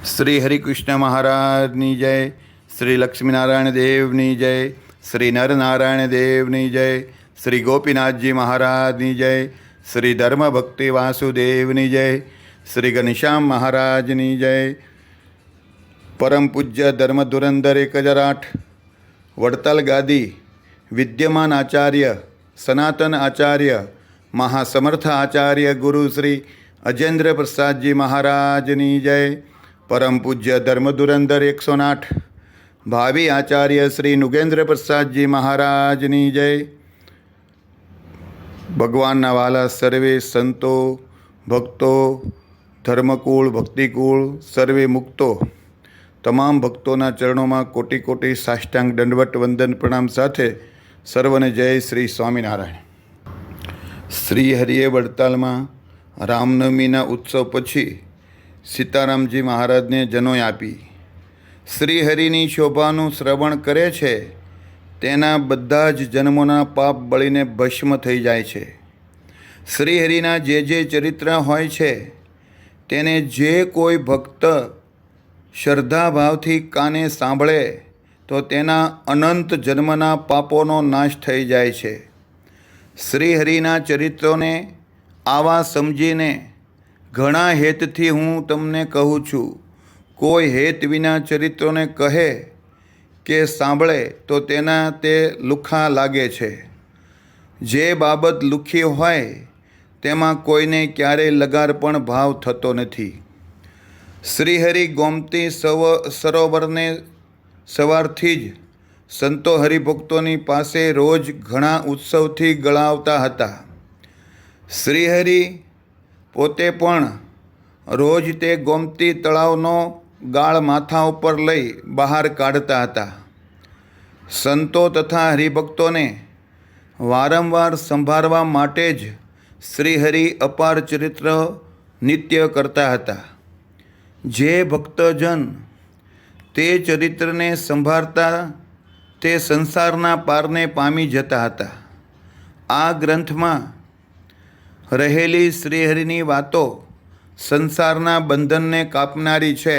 શ્રી હરિકૃષ્ણ મહારાજની જય, શ્રી લક્ષ્મીનારાયણ દેવની જય, શ્રી નરનારાયણ દેવની જય, શ્રી ગોપીનાથજી મહારાજની જય, શ્રી ધર્મભક્તિ વાસુદેવની જય, શ્રી ઘનશ્યામ મહારાજની જય. પરમ પૂજ્ય ધર્મ ધુરંધર 1008 વડતાલ ગાદી વિદ્યમાન આચાર્ય સનાતન આચાર્ય મહાસમર્થ આચાર્ય ગુરુ શ્રી અજેન્દ્ર પ્રસાદજી મહારાજની જય. પરમ પૂજ્ય ધર્મ ધુરંધર 108 ભાવિ આચાર્ય શ્રી નુગેન્દ્ર પ્રસાદજી મહારાજની જય. ભગવાનના વાલા સર્વે સંતો ભક્તો ધર્મકુળ ભક્તિકુળ સર્વે મુક્તો તમામ ભક્તોના ચરણોમાં કોટી કોટી સાષ્ટાંગ દંડવત વંદન પ્રણામ સાથે સર્વને જય શ્રી સ્વામિનારાયણ. શ્રી હરિએ વડતાલમાં રામનવમીના ઉત્સવ પછી સીતારામજી મહારાજને જનોઈ આપી. શ્રી હરિની શોભાનું શ્રવણ કરે છે તેના બધા જ જન્મોના પાપ બળીને ભસ્મ થઈ જાય છે. શ્રી હરિના જે ચરિત્ર હોય છે તેને જે કોઈ ભક્ત શ્રદ્ધાભાવથી કાને સાંભળે તો તેના અનંત જન્મના પાપોનો નાશ થઈ જાય છે. શ્રી હરિના ચરિત્રોને આવા સમજીને ઘણા હેતથી હું તમને કહું છું. કોઈ હેત વિના ચરિત્રોને કહે કે સાંભળે તો તેના તે લુખ્ખા લાગે છે. જે બાબત લુખ્ખી હોય તેમાં કોઈને ક્યારેય લગાર પણ ભાવ થતો નથી. શ્રીહરિ ગોમતી સરોવરને સવારથી જ સંતો હરિભક્તોની પાસે રોજ ઘણા ઉત્સવથી ગળાવતા હતા. શ્રીહરિ પોતે પણ રોજ તે ગોમતી તળાવનો ગાળ માથા ઉપર લઈ બહાર કાઢતા હતા. સંતો તથા હરિભક્તોને વારંવાર સંભાળવા માટે જ શ્રીહરિ અપાર ચરિત્ર નિત્ય કરતા હતા. જે ભક્તજન તે ચરિત્રને સંભાળતા તે સંસારના પારને પામી જતા હતા. આ ગ્રંથમાં રહેલી શ્રીહરિની વાતો સંસારના બંધનને કાપનારી છે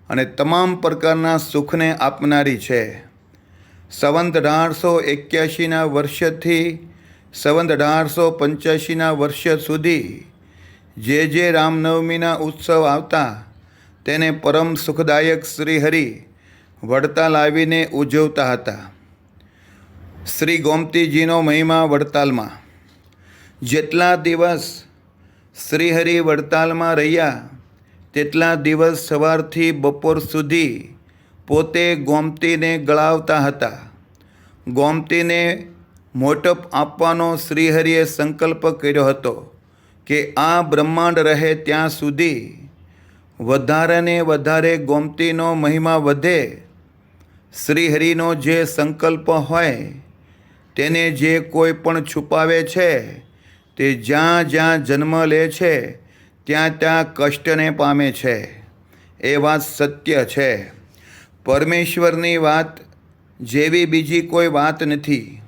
અને તમામ પ્રકારના સુખને આપનારી છે. સંવંત 1881ના વર્ષથી સંવંત 1885ના વર્ષ સુધી જે રામનવમીના ઉત્સવ આવતા તેને પરમ સુખદાયક શ્રીહરિ વડતાલ આવીને ઉજવતા હતા. શ્રી ગોમતીજીનો મહિમા વડતાલમાં. જેટલા દિવસ શ્રીહરિ વડતાલમાં રહ્યા તેટલા દિવસ સવારથી બપોર સુધી પોતે ગોમતીને ગળાવતા હતા. ગોમતીને મોટપ આપવાનો શ્રીહરિએ સંકલ્પ કર્યો હતો કે આ બ્રહ્માંડ રહે ત્યાં સુધી વધારે ને વધારે ગોમતીનો મહિમા વધે. શ્રીહરિનો જે સંકલ્પ હોય તેને જે કોઈ પણ છુપાવે છે તે જ્યાં જ્યાં જન્મ લે છે ત્યાં ત્યાં કષ્ટને પામે છે. એ વાત સત્ય છે. પરમેશ્વરની વાત જેવી બીજી કોઈ વાત નથી.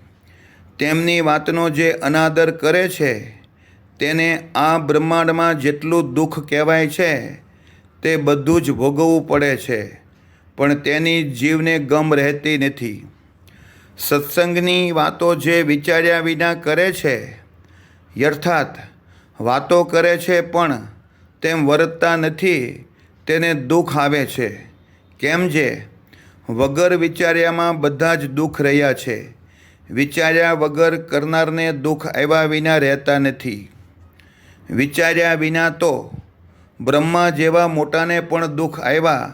તેમની વાતનો જે અનાદર કરે છે તેને આ બ્રહ્માંડમાં જેટલું દુઃખ કહેવાય છે તે બધું જ ભોગવવું પડે છે, પણ તેની જીવને ગમ રહેતી નથી. સત્સંગની વાતો જે વિચાર્યા વિના કરે છે અર્થાત વાતો કરે છે પણ તેમ વર્તતા નથી તેને દુઃખ આવે છે. કેમ જે વગર વિચાર્યામાં બધા જ દુઃખ રહ્યા છે. વિચાર્યા વગર કરનારને દુઃખ આવ્યા વિના રહેતા નથી. વિચાર્યા વિના તો બ્રહ્મા જેવા મોટાને પણ દુઃખ આવ્યા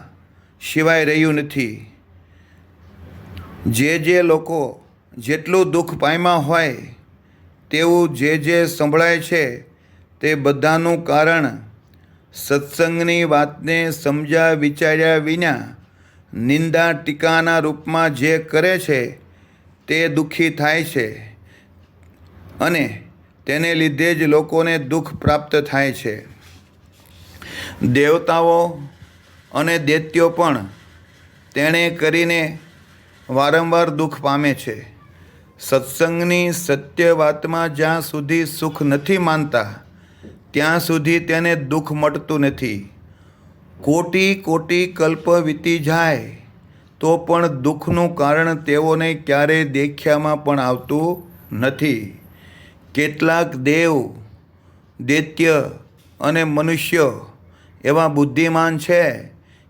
સિવાય રહ્યું નથી. જે લોકો જેટલું દુઃખ પામ્યા હોય તેવું જે સંભળાય છે તે બધાનું કારણ સત્સંગની વાતને સમજ્યા વિચાર્યા વિના નિંદા ટીકાના રૂપમાં જે કરે છે તે દુઃખી થાય છે અને તેને લીધે જ લોકોને દુઃખ પ્રાપ્ત થાય છે. દેવતાઓ અને દૈત્યો પણ તેણે કરીને વારંવાર દુઃખ પામે છે. સત્સંગની સત્ય વાતમાં જ્યાં સુધી સુખ નથી માનતા ત્યાં સુધી તેને દુઃખ મળતું નથી. કોટી કોટી કલ્પ વીતી જાય તો પણ દુઃખનું કારણ તેઓને ક્યારેય દેખ્યામાં પણ આવતું નથી. કેટલાક દેવ, દૈત્ય અને મનુષ્ય એવા બુદ્ધિમાન છે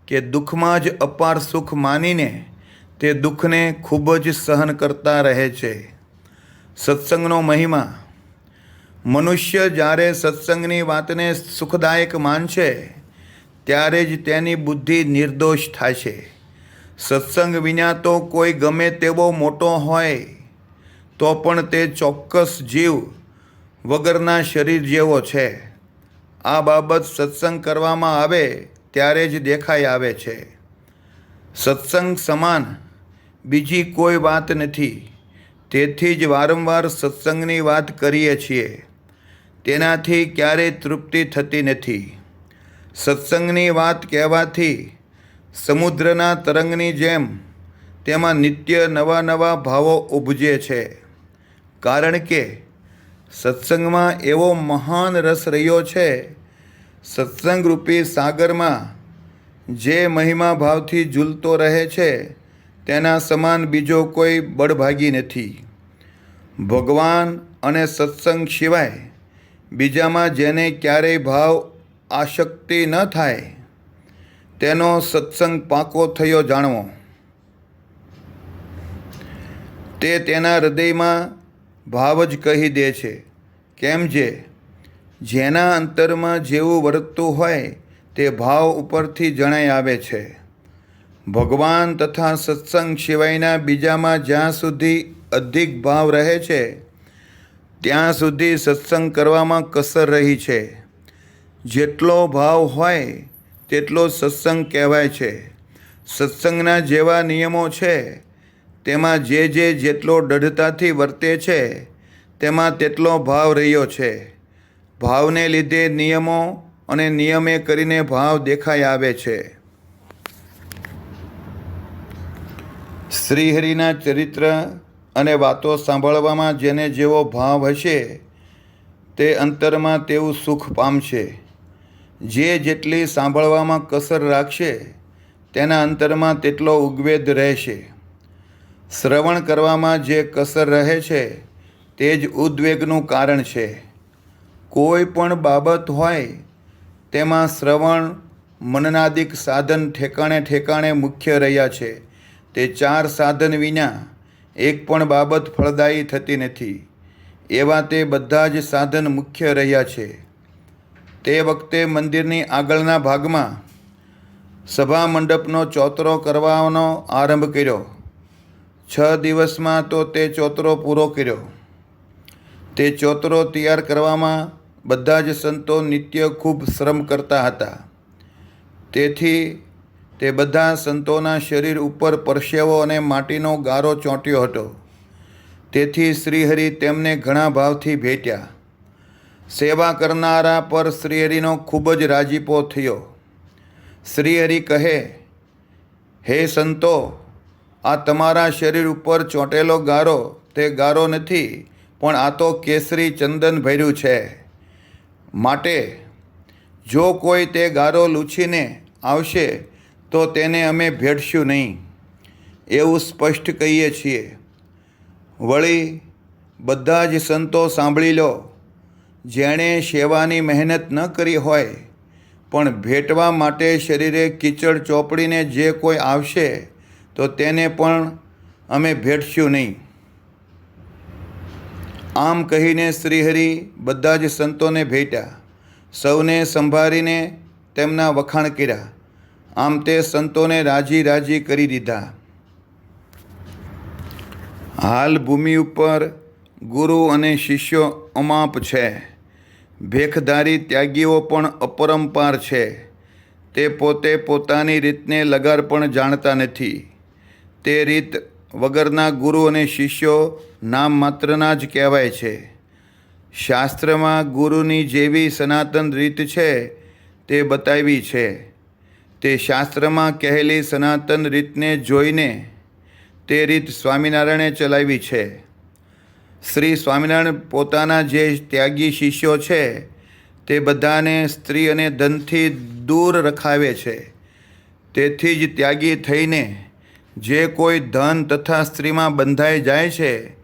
કે દુઃખમાં જ અપાર સુખ માનીને તે દુઃખને ખૂબ જ સહન કરતા રહે છે. સત્સંગનો મહિમા. મનુષ્ય જ્યારે સત્સંગની વાતને સુખદાયક માનશે ત્યારે જ તેની બુદ્ધિ નિર્દોષ થશે. સત્સંગ વિના તો કોઈ ગમે તેવો મોટો હોય તો પણ તે ચોક્કસ જીવ વગરના શરીર જેવો છે. આ બાબત સત્સંગ કરવામાં આવે ત્યારે જ દેખાઈ આવે છે. સત્સંગ સમાન બીજી કોઈ વાત નથી. તેથી જ વારંવાર સત્સંગની વાત કરીએ છીએ. તેનાથી ક્યારેય તૃપ્તિ થતી નથી. સત્સંગની વાત કહેવાથી સમુદ્રના તરંગની જેમ તેમાં નિત્ય નવા નવા ભાવો ઉપજે છે. કારણ કે સત્સંગમાં એવો મહાન રસ રહ્યો છે. સત્સંગરૂપી સાગરમાં જે મહિમા ભાવથી ઝૂલતો રહે છે તેના સમાન બીજો કોઈ બળભાગી નથી. ભગવાન અને સત્સંગ સિવાય બીજામાં જેને ક્યારેય ભાવ આસક્તિ ન થાય તેનો સત્સંગ પાકો થયો જાણવો. તે તેના હૃદયમાં ભાવ જ કહી દે છે. કેમ જે જેના અંતરમાં જેવું વર્તતું હોય તે ભાવ ઉપરથી જણાઈ આવે છે. ભગવાન તથા સત્સંગ સિવાયના બીજામાં જ્યાં સુધી અધિક ભાવ રહે છે ત્યાં સુધી સત્સંગ કરવામાં કસર રહી છે. જેટલો ભાવ હોય તેટલો સત્સંગ કહેવાય છે. સત્સંગના જેવા નિયમો છે તેમાં જે જેટલો દૃઢતાથી વર્તે છે તેમાં તેટલો ભાવ રહ્યો છે. ભાવને લીધે નિયમો અને નિયમે કરીને ભાવ દેખાઈ આવે છે. શ્રીહરિના ચરિત્ર અને વાતો સાંભળવામાં જેને જેવો ભાવ હશે તે અંતરમાં તેવું સુખ પામશે. જે જેટલી સાંભળવામાં કસર રાખશે તેના અંતરમાં તેટલો ઉદ્વેગ રહેશે. શ્રવણ કરવામાં જે કસર રહે છે તે જ ઉદ્વેગનું કારણ છે. કોઈ પણ બાબત હોય તેમાં શ્રવણ મનનાદિક સાધન ઠેકાણે ઠેકાણે મુખ્ય રહ્યા છે. તે 4 સાધન વિના એક પણ બાબત ફળદાયી થતી નથી. એવા તે બધા જ સાધન મુખ્ય રહ્યા છે. તે વખતે મંદિરની આગળના ભાગમાં સભા મંડપનો ચોતરો કરવાનો આરંભ કર્યો. 6 દિવસમાં તો તે ચોતરો પૂરો કર્યો. તે ચોતરો તૈયાર કરવામાં બધા જ સંતો નિત્ય ખૂબ શ્રમ કરતા હતા. તેથી તે બધા સંતોના શરીર ઉપર પરસેવો અને માટીનો ગારો ચોંટ્યો હતો. તેથી શ્રીહરિ તેમને ઘણા ભાવથી ભેટ્યા. સેવા કરનારા પર શ્રીહરિનો ખૂબ જ રાજીપો થયો. શ્રીહરિ કહે, હે સંતો, આ તમારા શરીર ઉપર ચોંટેલો ગારો તે ગારો નથી, પણ આ તો કેસરી ચંદન ભર્યું છે. માટે જો કોઈ તે ગારો લૂછીને આવશે તો તેને અમે ભેટશું નહીં, એવું સ્પષ્ટ કહીએ છીએ. વળી બધા જ સંતો સાંભળી લો. જેણે સેવાની મહેનત ન કરી હોય પણ ભેટવા માટે શરીરે કીચડ ચોપડીને જે કોઈ આવશે તો તેને પણ અમે ભેટશું નહીં. આમ કહીને શ્રીહરિ બધા જ સંતોને ભેટ્યા. સૌને સંભાળીને તેમના વખાણ કર્યા. આમ તે સંતોને રાજી રાજી કરી દીધા. હાલ ભૂમિ ઉપર ગુરુ અને શિષ્યો અમાપ છે. ભેખધારી ત્યાગીઓ પણ અપરંપાર છે. તે પોતે પોતાની રીતને લગાર પણ જાણતા નથી. તે રીત વગરના ગુરુ અને શિષ્યો નામ માત્રના જ કહેવાય છે. શાસ્ત્રમાં ગુરુની જેવી સનાતન રીત છે તે બતાવી છે. તે શાસ્ત્રમાં કહેલી સનાતન રીતને જોઈને તે રીત સ્વામિનારાયણે ચલાવી છે. શ્રી સ્વામિનારાયણ પોતાના જે ત્યાગી શિષ્યો છે તે બધાને સ્ત્રી અને ધનથી દૂર રખાવે છે. તેથી જ ત્યાગી થઈને જે કોઈ ધન તથા સ્ત્રીમાં બંધાઈ જાય છે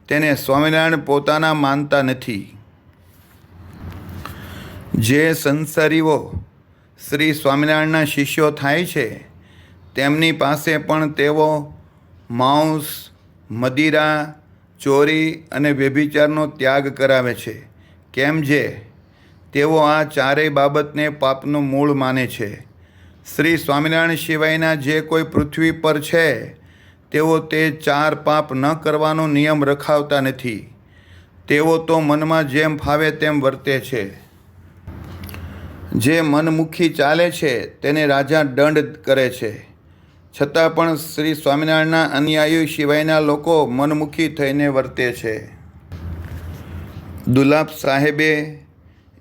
તેને સ્વામિનારાયણ પોતાના માનતા નથી. જે સંસારીઓ શ્રી સ્વામિનારાયણના શિષ્યો થાય છે તેમની પાસે પણ તેઓ માંસ, મદિરા, ચોરી અને વ્યભિચારનો ત્યાગ કરાવે છે. કેમ જે તેઓ આ ચારેય બાબતને પાપનું મૂળ માને છે. શ્રી સ્વામિનારાયણ સિવાયના જે કોઈ પૃથ્વી પર છે તેઓ તે ચાર પાપ ન કરવાનો નિયમ રખાવતા નથી. તેઓ તો મનમાં જેમ ફાવે તેમ વર્તે છે. જે મનમુખી ચાલે છે તેને રાજા દંડ કરે છે. છતાં પણ શ્રી સ્વામિનારાયણના અનુયાયી સિવાયના લોકો મનમુખી થઈને વર્તે છે. દુલાબ સાહેબે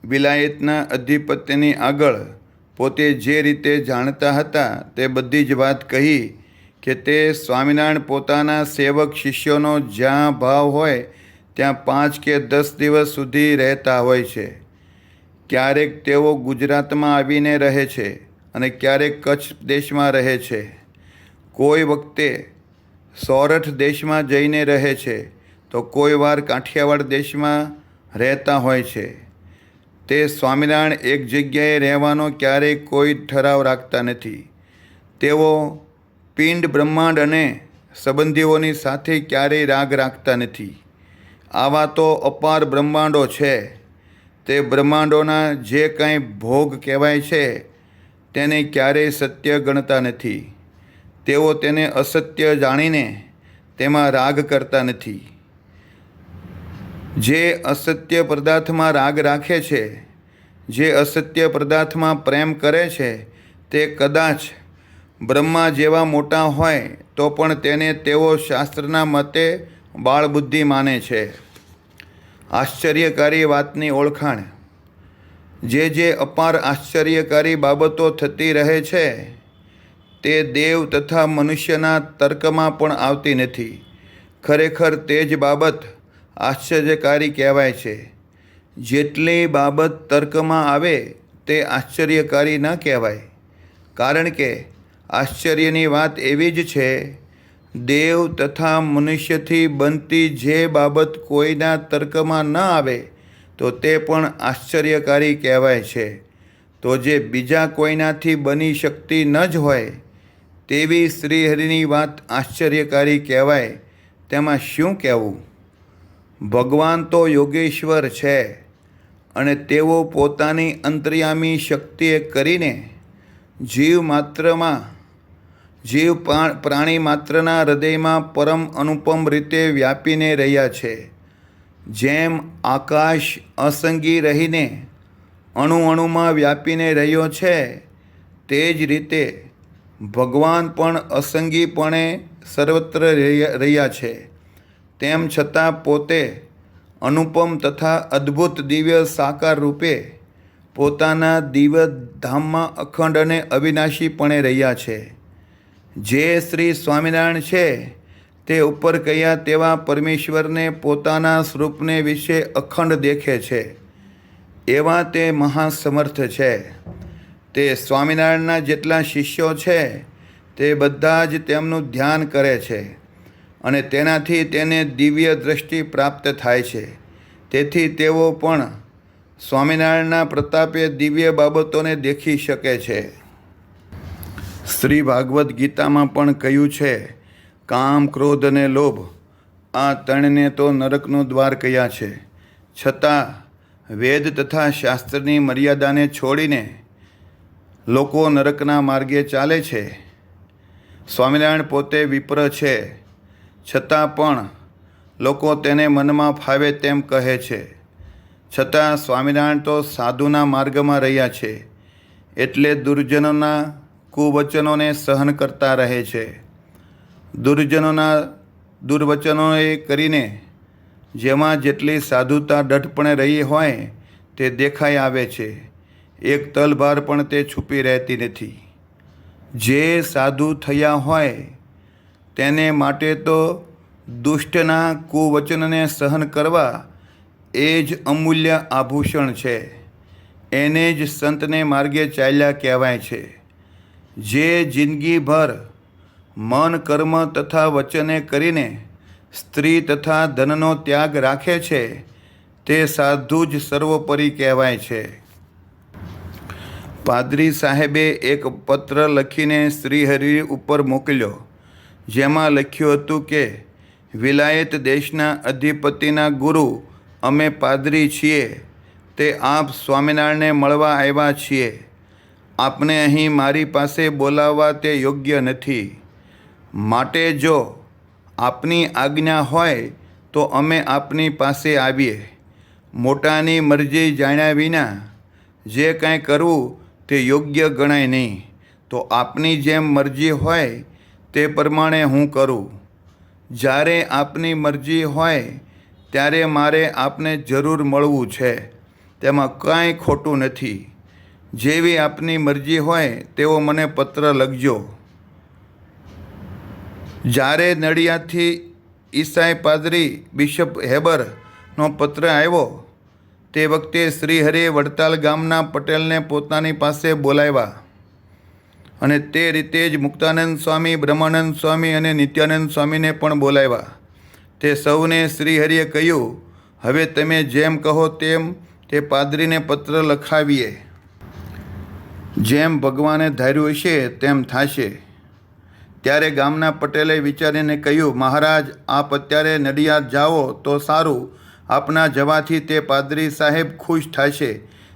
વિલાયતના અધિપત્યની આગળ પોતે જે રીતે જાણતા હતા તે બધી જ વાત કહી કે તે સ્વામિનારાયણ પોતાના સેવક શિષ્યોનો જ્યાં ભાવ હોય ત્યાં 5 કે 10 દિવસ સુધી રહેતા હોય છે. ક્યારેક તેઓ ગુજરાતમાં આવીને રહે છે અને ક્યારેક કચ્છ દેશમાં રહે છે. કોઈ વખતે સોરઠ દેશમાં જઈને રહે છે તો કોઈ વાર કાઠિયાવાડ દેશમાં રહેતા હોય છે. તે સ્વામિનારાયણ એક જગ્યાએ રહેવાનો ક્યારેય કોઈ ઠરાવ રાખતા નથી. તેઓ પિંડ, બ્રહ્માંડ અને સંબંધીઓની સાથે ક્યારેય રાગ રાખતા નથી. આવા તો અપાર બ્રહ્માંડો છે. તે બ્રહ્માંડોના જે કંઈ ભોગ કહેવાય છે તેને ક્યારેય સત્ય ગણતા નથી. તેઓ તેને અસત્ય જાણીને તેમાં રાગ કરતા નથી. જે અસત્ય પદાર્થમાં રાગ રાખે છે, જે અસત્ય પદાર્થમાં પ્રેમ કરે છે તે કદાચ બ્રહ્મા જેવા મોટા હોય તો પણ તેને તેઓ શાસ્ત્રના મતે બાળબુદ્ધિ માને છે. આશ્ચર્યકારી વાતની ઓળખાણ. જે અપાર આશ્ચર્યકારી બાબતો થતી રહે છે તે દેવ તથા મનુષ્યના તર્કમાં પણ આવતી નથી. ખરેખર તે જ બાબત આશ્ચર્યકારી કહેવાય છે. જેટલી બાબત તર્કમાં આવે તે આશ્ચર્યકારી ન કહેવાય. કારણ કે આશ્ચર્યની વાત એવી જ છે, દેવ તથા મનુષ્યથી બનતી જે બાબત કોઈના તર્કમાં ન આવે તો તે પણ આશ્ચર્યકારી કહેવાય છે. તો જે બીજા કોઈનાથી બની શકતી ન જ હોય તેવી શ્રીહરિની વાત આશ્ચર્યકારી કહેવાય. તેમાં શું કહેવું? ભગવાન તો યોગેશ્વર છે અને તેઓ પોતાની અંતર્યામી શક્તિએ કરીને જીવ પ્રાણી માત્રના હૃદયમાં પરમ અનુપમ રીતે વ્યાપીને રહ્યા છે. જેમ આકાશ અસંગી રહીને અણુ અણુમાં વ્યાપીને રહ્યો છે તે જ રીતે ભગવાન પણ અસંગીપણે સર્વત્ર રહ્યા છે. તેમ છતાં પોતે અનુપમ તથા અદ્ભુત દિવ્ય સાકાર રૂપે પોતાના દિવ્ય ધામમાં અખંડ અને અવિનાશીપણે રહ્યા છે. જે શ્રી સ્વામિનારાયણ છે તે ઉપર કહ્યા તેવા પરમેશ્વરને પોતાના સ્વરૂપને વિશે અખંડ દેખે છે. એવા તે મહાસમર્થ છે. તે સ્વામિનારાયણના જેટલા શિષ્યો છે તે બધા જ તેમનું ધ્યાન કરે છે અને તેનાથી તેને દિવ્ય દૃષ્ટિ પ્રાપ્ત થાય છે. તેથી તેઓ પણ સ્વામિનારાયણના પ્રતાપે દિવ્ય બાબતોને દેખી શકે છે. શ્રી ભાગવદ્ ગીતામાં પણ કહ્યું છે, કામ, ક્રોધ અને લોભ આ ત્રણને તો નરકનું દ્વાર કહ્યા છે. છતાં વેદ તથા શાસ્ત્રની મર્યાદાને છોડીને લોકો નરકના માર્ગે ચાલે છે. સ્વામિનારાયણ પોતે વિપ્ર છે, છતાં પણ લોકો તેને મનમાં ફાવે તેમ કહે છે. છતાં સ્વામિનારાયણ તો સાધુના માર્ગમાં રહ્યા છે એટલે દુર્જનોના કુવચનોને સહન કરતા રહે છે. દુર્જનોના દુર્વચનોએ કરીને જેમાં જેટલી સાધુતા ડઠપણે રહી હોય તે દેખાઈ આવે છે. એક તલભાર પણ તે છુપી રહેતી નથી. જે સાધુ થયા હોય તેને માટે તો દુષ્ટના કુવચનને સહન કરવા એ જ અમૂલ્ય આભૂષણ છે. એને જ સંતને માર્ગે ચાલ્યા કહેવાય છે. જે જિંદગીભર મન કર્મ તથા વચને કરીને સ્ત્રી તથા ધનનો ત્યાગ રાખે છે તે સાધુ જ સર્વોપરી કહેવાય છે. પાદરી સાહેબે એક પત્ર લખીને શ્રીહરિ ઉપર મોકલ્યો, જેમાં લખ્યું હતું કે વિલાયત દેશના અધિપતિના ગુરુ અમે પાદરી છીએ, તે આપ સ્વામિનારાયણને મળવા આવ્યા છીએ. આપને અહીં મારી પાસે બોલાવવા તે યોગ્ય નથી. માટે જો આપની આજ્ઞા હોય તો અમે આપની પાસે આવીએ. મોટાની મરજી જાણ્યા વિના જે કાંઈ કરવું તે યોગ્ય ગણાય નહીં. તો આપની જેમ મરજી હોય તે પ્રમાણે હું કરું. જ્યારે આપની મરજી હોય ત્યારે મારે આપને જરૂર મળવું છે, તેમાં કાંઈ ખોટું નથી. જેવી આપની મરજી હોય તેવો મને પત્ર લખજો. જ્યારે નડિયાદથી ઈસાઈ પાદરી બિશપ હેબરનો પત્ર આવ્યો તે વખતે શ્રીહરિએ વડતાલ ગામના પટેલને પોતાની પાસે બોલાવ્યા અને તે રીતે જ મુક્તાનંદ સ્વામી, બ્રહ્માનંદ સ્વામી અને નિત્યાનંદ સ્વામીને પણ બોલાવ્યા. તે સૌને શ્રીહરિએ કહ્યું, હવે તમે જેમ કહો તેમ તે પાદરીને પત્ર લખાવીએ. જેમ ભગવાને ધાર્યું હશે તેમ થશે. ત્યારે ગામના પટેલે વિચારીને કહ્યું, મહારાજ આપ અત્યારે નડિયાદ જાઓ તો સારું. આપના જવાથી તે પાદરી સાહેબ ખુશ થશે.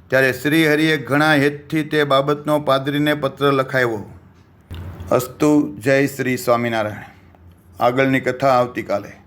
ત્યારે શ્રીહરિએ ઘણા હેતથી તે બાબતનો પાદરીને પત્ર લખાવ્યો. અસ્તુ. જય શ્રી સ્વામિનારાયણ. આગળની કથા આવતીકાલે.